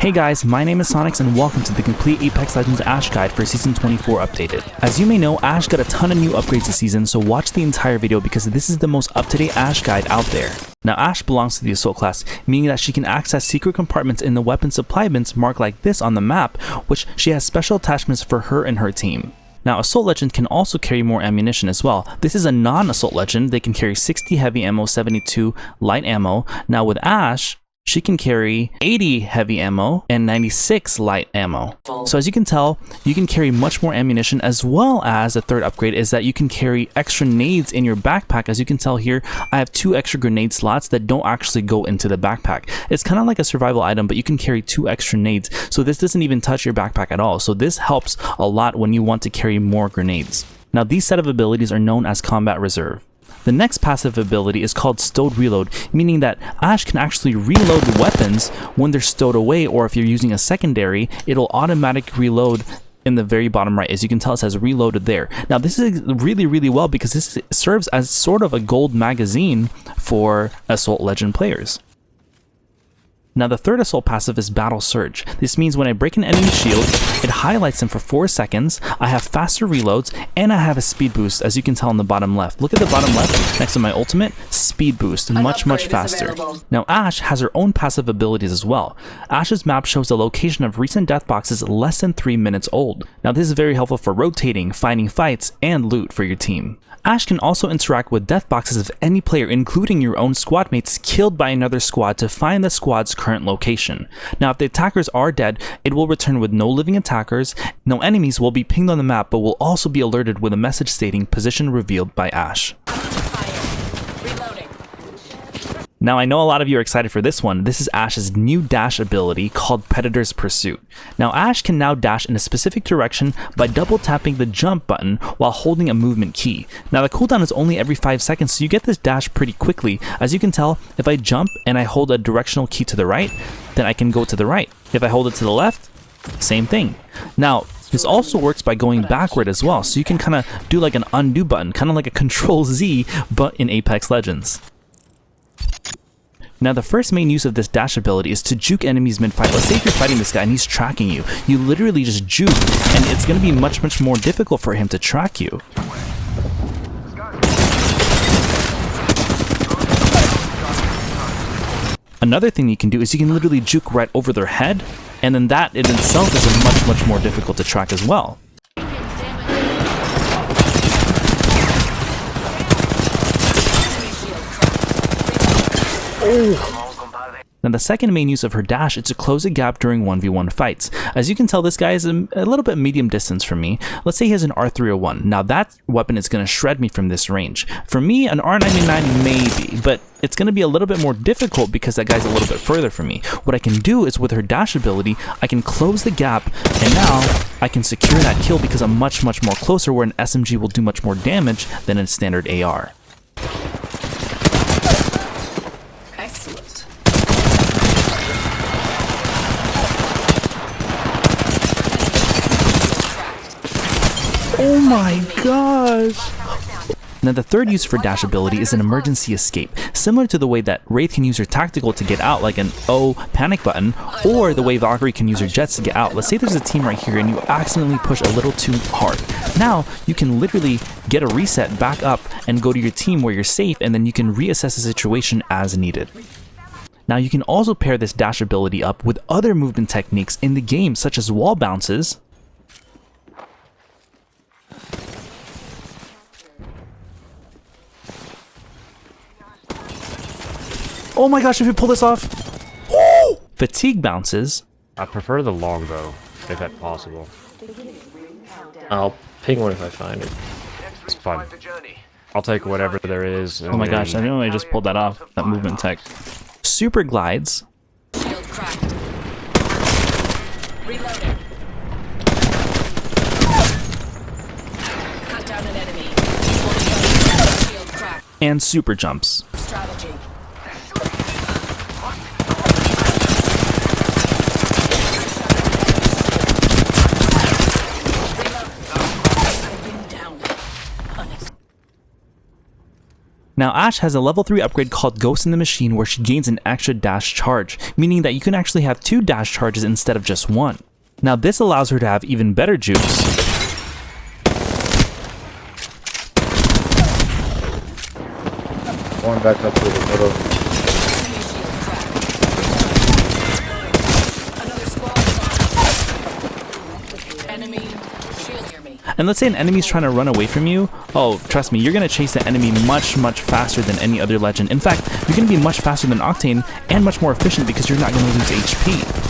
Hey guys, my name is Sonyx and welcome to the complete Apex Legends Ash guide for Season 24 updated. As you may know, Ash got a ton of new upgrades this season, so watch the entire video because this is the most up-to-date Ash guide out there. Now Ash belongs to the Assault class, meaning that she can access secret compartments in the weapon supply bins marked like this on the map, which she has special attachments for her and her team. Now Assault Legend can also carry more ammunition as well. This is a non-Assault Legend, they can carry 60 heavy ammo, 72 light ammo. Now with Ash, she can carry 80 heavy ammo and 96 light ammo. So as you can tell, you can carry much more ammunition, as well as the third upgrade is that you can carry extra nades in your backpack. As you can tell here, I have 2 extra grenade slots that don't actually go into the backpack. It's kind of like a survival item, but you can carry 2 extra nades. So this doesn't even touch your backpack at all. So this helps a lot when you want to carry more grenades. Now these set of abilities are known as Combat Reserve. The next passive ability is called Stowed Reload, meaning that Ash can actually reload the weapons when they're stowed away, or if you're using a secondary, it'll automatically reload in the very bottom right. As you can tell, it says reloaded there. Now this is really well because this serves as sort of a gold magazine for Assault Legend players. Now the third assault passive is Battle Surge. This means when I break an enemy's shield, it highlights them for 4 seconds, I have faster reloads, and I have a speed boost, as you can tell on the bottom left. Look at the bottom left next to my ultimate, speed boost, much faster. Now Ash has her own passive abilities as well. Ash's map shows the location of recent death boxes less than 3 minutes old. Now this is very helpful for rotating, finding fights, and loot for your team. Ash can also interact with death boxes of any player, including your own squad mates killed by another squad, to find the squad's current location. Now if the attackers are dead, it will return with no living attackers, no enemies will be pinged on the map, but will also be alerted with a message stating position revealed by Ash. Now I know a lot of you are excited for this one. This is Ash's new dash ability called Predator's Pursuit. Now Ash can now dash in a specific direction by double tapping the jump button while holding a movement key. Now the cooldown is only every 5 seconds, so you get this dash pretty quickly. As you can tell, if I jump and I hold a directional key to the right, then I can go to the right. If I hold it to the left, same thing. Now this also works by going backward as well, so you can kind of do like an undo button, kind of like a Control Z, but in Apex Legends. Now the first main use of this dash ability is to juke enemies mid-fight. Let's say if you're fighting this guy and he's tracking you, you literally just juke, and it's going to be much more difficult for him to track you. Another thing you can do is you can literally juke right over their head, and then that in itself is much more difficult to track as well. Now the second main use of her dash is to close a gap during 1v1 fights. As you can tell, this guy is a little bit medium distance from me. Let's say he has an R301. Now that weapon is going to shred me from this range. For me, an R99 maybe, but it's going to be a little bit more difficult because that guy's a little bit further from me. What I can do is with her dash ability, I can close the gap, and now I can secure that kill because I'm much more closer, where an SMG will do much more damage than a standard AR. Oh my gosh! Now the third use for dash ability is an emergency escape, similar to the way that Wraith can use her tactical to get out like an O panic button, or the way Valkyrie can use her jets to get out. Let's say there's a team right here and you accidentally push a little too hard. Now you can literally get a reset, back up, and go to your team where you're safe, and then you can reassess the situation as needed. Now you can also pair this dash ability up with other movement techniques in the game, such as wall bounces, oh my gosh, if you pull this off! Woo! Fatigue bounces. I prefer the longbow, if that's possible. I'll ping one if I find it. It's fun. I'll take whatever there is. Oh my gosh, I know I just pulled that off, that movement tech. Superglides. Shield cracked. Reloading. Cut down an enemy. Shield cracked. And super jumps. Strategy. Now Ashe has a level 3 upgrade called Ghost in the Machine where she gains an extra dash charge, meaning that you can actually have 2 dash charges instead of just 1. Now this allows her to have even better jukes. Going back up to the middle. Enemy shield near me. And let's say an enemy's trying to run away from you. Oh, trust me, you're going to chase the enemy much faster than any other legend. In fact, you're going to be much faster than Octane and much more efficient because you're not going to lose HP.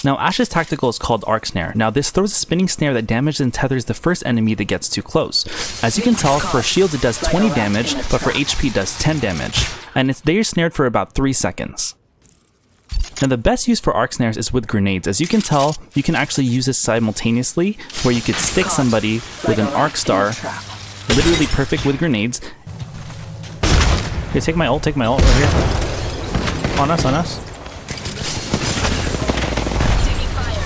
Now Ashe's tactical is called Arc Snare. Now this throws a spinning snare that damages and tethers the first enemy that gets too close. As you can tell, for shields it does 20 damage, but for HP it does 10 damage. And they're snared for about 3 seconds. Now the best use for arc snares is with grenades. As you can tell, you can actually use this simultaneously, where you could stick somebody with an arc star, literally perfect with grenades. Here, take my ult right here. On us. Taking fire.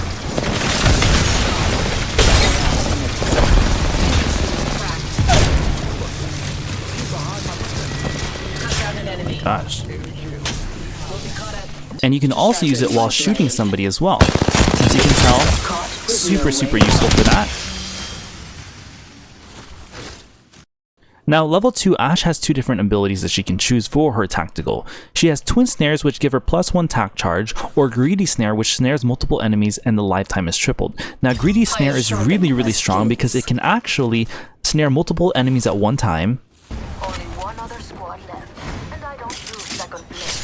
Cut down an enemy. Gosh. We'll be caught up. And you can also use it while shooting somebody as well. As you can tell, super useful for that. Now, level 2, Ashe has 2 different abilities that she can choose for her tactical. She has Twin Snares, which give her +1 tack charge, or Greedy Snare, which snares multiple enemies and the lifetime is tripled. Now, Greedy Snare is really strong because it can actually snare multiple enemies at one time. Only one other squad left, and I don't do second place.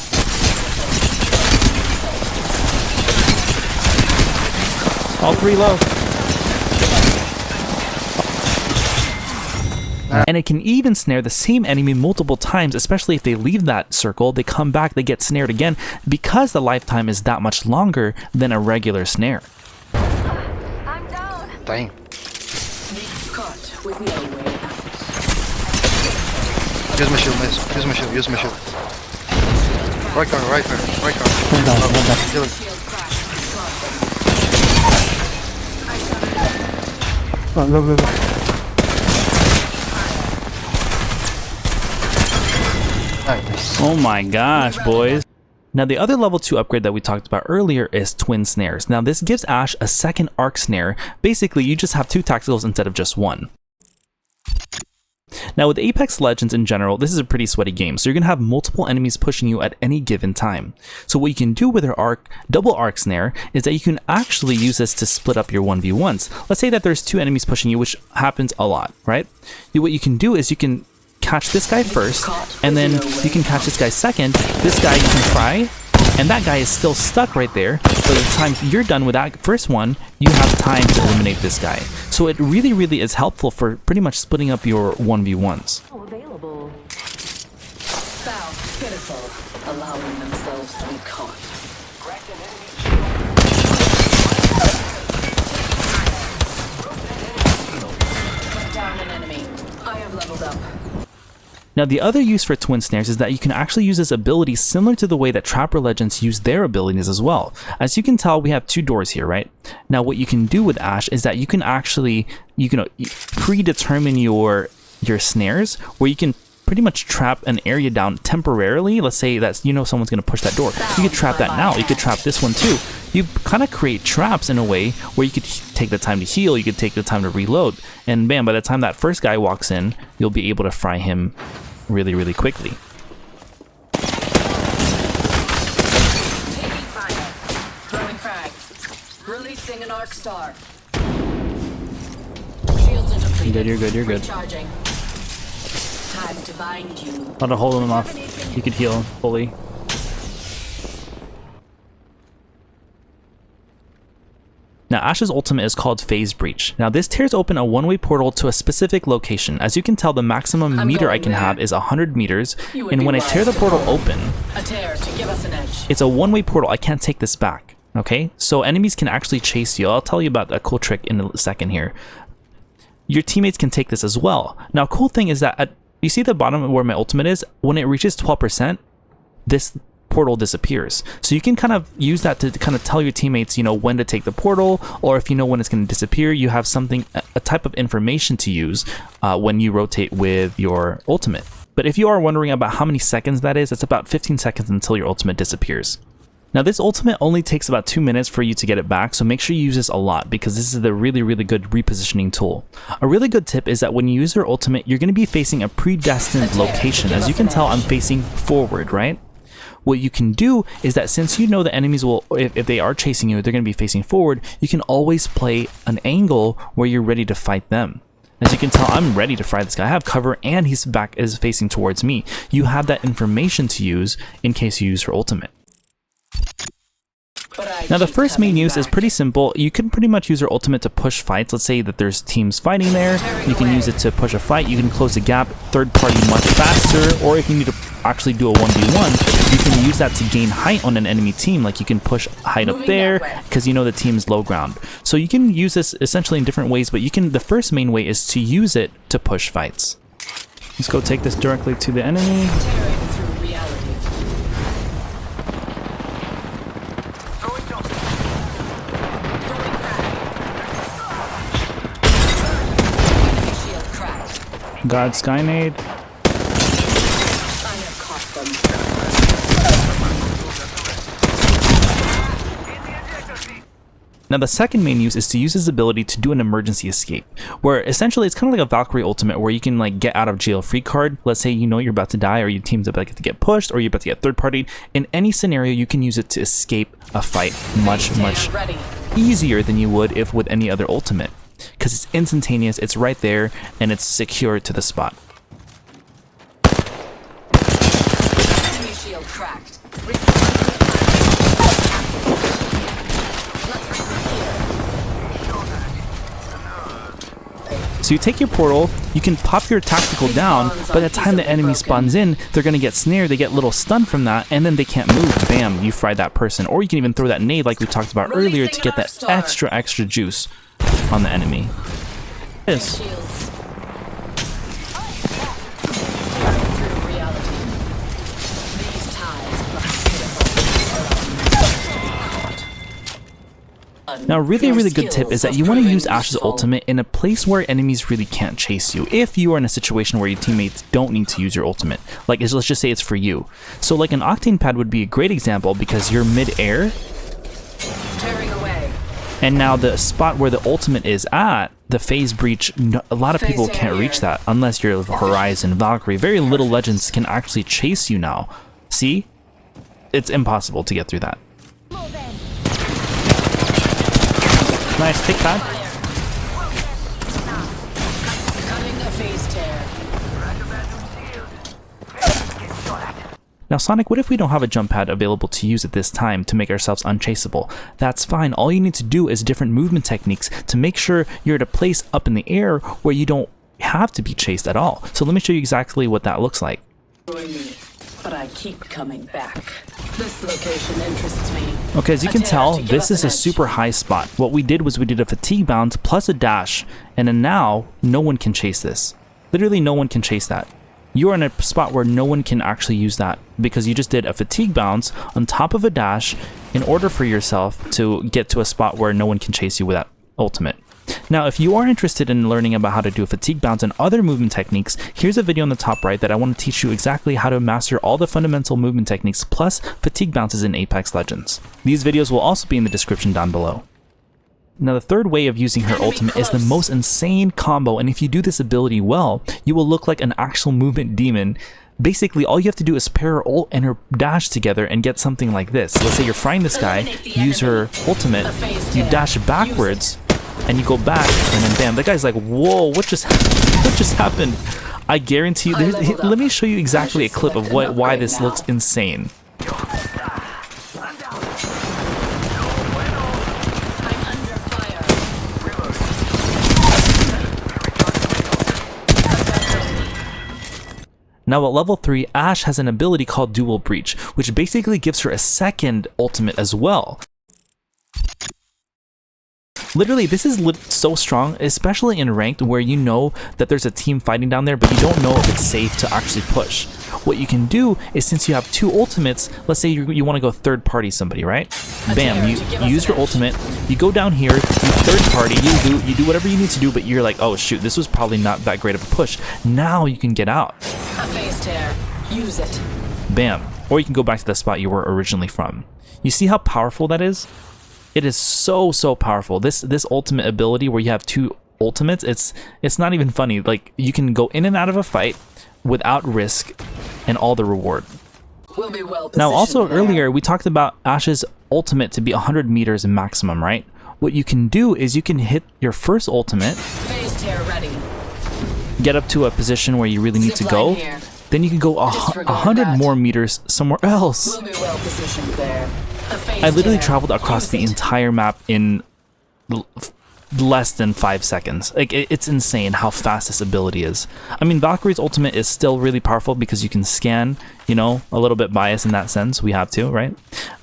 All 3 low. And it can even snare the same enemy multiple times, especially if they leave that circle, they come back, they get snared again, because the lifetime is that much longer than a regular snare. I'm down. Dang. Caught with no way out. Use my shield, miss. Use my shield. Right corner. Kill him. Shield cracked. Nice. Oh my gosh, boys. Now the other level 2 upgrade that we talked about earlier is Twin Snares. Now this gives Ashe a second arc snare. Basically, you just have 2 tacticals instead of just 1. Now with Apex Legends in general, this is a pretty sweaty game, so you're going to have multiple enemies pushing you at any given time. So what you can do with her double arc snare is that you can actually use this to split up your 1v1s. Let's say that there's 2 enemies pushing you, which happens a lot, right? What you can do is you can catch this guy first, and then you can catch this guy second. This guy you can try, and that guy is still stuck right there. By the time you're done with that first one, you have time to eliminate this guy. So it really is helpful for pretty much splitting up your 1v1s. Available. Foul. Pitiful. Allowing themselves to be caught. Put down an enemy. I have leveled up. Now the other use for Twin Snares is that you can actually use this ability similar to the way that Trapper Legends use their abilities as well. As you can tell, we have 2 doors here, right? Now what you can do with Ashe is that you can actually, predetermine your snares, where you can pretty much trap an area down temporarily. Let's say that someone's going to push that door. You could trap that now. You could trap this one too. You kind of create traps in a way where you could take the time to heal, you could take the time to reload, and bam, by the time that first guy walks in, you'll be able to fry him really quickly. Taking fire. Throwing frag. Releasing an arc star. Shields are depleted. You're good. Recharging. Time to bind you. Not to hold him off. You could heal him fully. Now Ashe's ultimate is called Phase Breach. Now this tears open a one-way portal to a specific location. As you can tell, the maximum meter I can have is 100 meters, and when I tear the portal open, A tear to give us an edge. it's a one-way portal. I can't take this back, okay? So enemies can actually chase you. I'll tell you about a cool trick in a second here. Your teammates can take this as well. Now, cool thing is that you see the bottom where my ultimate is? When it reaches 12%, this portal disappears. So you can kind of use that to kind of tell your teammates, you know, when to take the portal, or if you know when it's going to disappear, you have something, a type of information to use when you rotate with your ultimate. But if you are wondering about how many seconds that is, it's about 15 seconds until your ultimate disappears. Now this ultimate only takes about 2 minutes for you to get it back, so make sure you use this a lot because this is the really good repositioning tool. A really good tip is that when you use your ultimate, you're going to be facing a predestined location. As you can tell, I'm facing forward, right? What you can do is that since you know the enemies will, if they are chasing you, they're going to be facing forward, you can always play an angle where you're ready to fight them. As you can tell, I'm ready to fight this guy. I have cover and his back is facing towards me. You have that information to use in case you use your ultimate. Now the first main use is pretty simple. You can pretty much use your ultimate to push fights. Let's say that there's teams fighting there. You can use it to push a fight. You can close the gap, third party much faster, or if you need to actually do a 1v1, you can use that to gain height on an enemy team. Like you can push height up there because you know the team is low ground. So you can use this essentially in different ways, but the first main way is to use it to push fights. Let's go take this directly to the enemy. God Skynade. Now the second main use is to use his ability to do an emergency escape, where essentially it's kind of like a Valkyrie ultimate where you can like get out of jail free card. Let's say you know you're about to die, or your team's about to get pushed, or you're about to get third partied. In any scenario, you can use it to escape a fight much easier than you would if with any other ultimate. Because it's instantaneous, it's right there, and it's secure to the spot. Enemy shield cracked. So you take your portal, you can pop your tactical down, by the time the enemy spawns in, they're going to get snared, they get a little stunned from that, and then they can't move. Bam, you fry that person. Or you can even throw that nade like we talked about earlier to get that extra juice on the enemy. Yes. Now, a really good tip is that you want to use Ash's ultimate in a place where enemies really can't chase you. If you are in a situation where your teammates don't need to use your ultimate, like let's just say it's for you. So like an Octane pad would be a great example because you're mid-air, and now the spot where the ultimate is at, the phase breach, a lot of people can't reach that unless you're Horizon, Valkyrie. Very little legends can actually chase you now. See? It's impossible to get through that. Nice, take pad. Now Sonic, what if we don't have a jump pad available to use at this time to make ourselves unchaseable? That's fine. All you need to do is different movement techniques to make sure you're at a place up in the air where you don't have to be chased at all. So let me show you exactly what that looks like. But I keep coming back. This location interests me. Okay, as you can tell, this is a super high spot. What we did was we did a fatigue bounce plus a dash, and then now no one can chase this. Literally no one can chase that. You're in a spot where no one can actually use that because you just did a fatigue bounce on top of a dash in order for yourself to get to a spot where no one can chase you with that ultimate. Now, if you are interested in learning about how to do a fatigue bounce and other movement techniques, here's a video on the top right that I want to teach you exactly how to master all the fundamental movement techniques plus fatigue bounces in Apex Legends. These videos will also be in the description down below. Now, the third way of using her ultimate is the most insane combo, and if you do this ability well, you will look like an actual movement demon. Basically, all you have to do is pair her ult and her dash together and get something like this. Let's say you're frying this guy, use her ultimate, you dash backwards, and you go back, and then bam, that guy's like, whoa, what just happened? I guarantee you, let me show you exactly a clip of why this looks insane. Now at level 3, Ashe has an ability called Dual Breach, which basically gives her a second ultimate as well. Literally, this is so strong, especially in ranked where you know that there's a team fighting down there, but you don't know if it's safe to actually push. What you can do is, since you have 2 ultimates, let's say you want to go third party somebody, right? Bam, you use your ultimate, you go down here, you third party, you do whatever you need to do, but you're like, oh shoot, this was probably not that great of a push. Now you can get out. A phase tear. Use it. Bam. Or you can go back to the spot you were originally from. You see how powerful that is? It is so powerful. This ultimate ability where you have 2 ultimates, it's not even funny. Like, you can go in and out of a fight without risk and all the reward. We'll be well Now, also positioned there. earlier we talked about Ashe's ultimate to be 100 meters maximum, right? What you can do is you can hit your first ultimate, Phase tear ready. get up to a position where you really need to Zipline go, here. then you can go Disregard 100 that. more meters somewhere else. We'll be well positioned there. A phase I literally tear. traveled across the Use it. entire map in less than 5 seconds. Like, it's insane how fast this ability is. I mean, Valkyrie's ultimate is still really powerful because you can scan, you know, a little bit biased in that sense. We have to, right?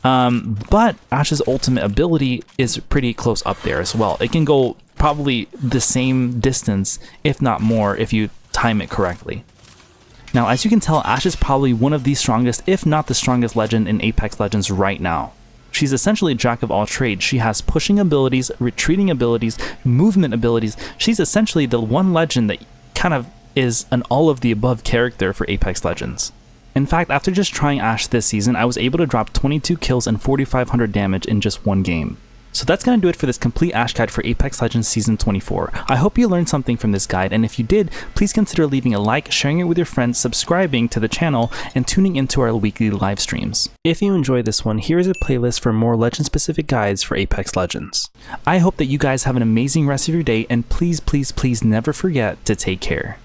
But Ashe's ultimate ability is pretty close up there as well. It can go probably the same distance, if not more, if you time it correctly. Now, as you can tell, Ashe is probably one of the strongest, if not the strongest legend in Apex Legends right now. She's essentially a jack of all trades. She has pushing abilities, retreating abilities, movement abilities. She's essentially the one legend that kind of is an all of the above character for Apex Legends. In fact, after just trying Ashe this season, I was able to drop 22 kills and 4,500 damage in just one game. So that's going to do it for this complete Ashe guide for Apex Legends Season 24. I hope you learned something from this guide, and if you did, please consider leaving a like, sharing it with your friends, subscribing to the channel, and tuning into our weekly live streams. If you enjoyed this one, here is a playlist for more legend-specific guides for Apex Legends. I hope that you guys have an amazing rest of your day, and please never forget to take care.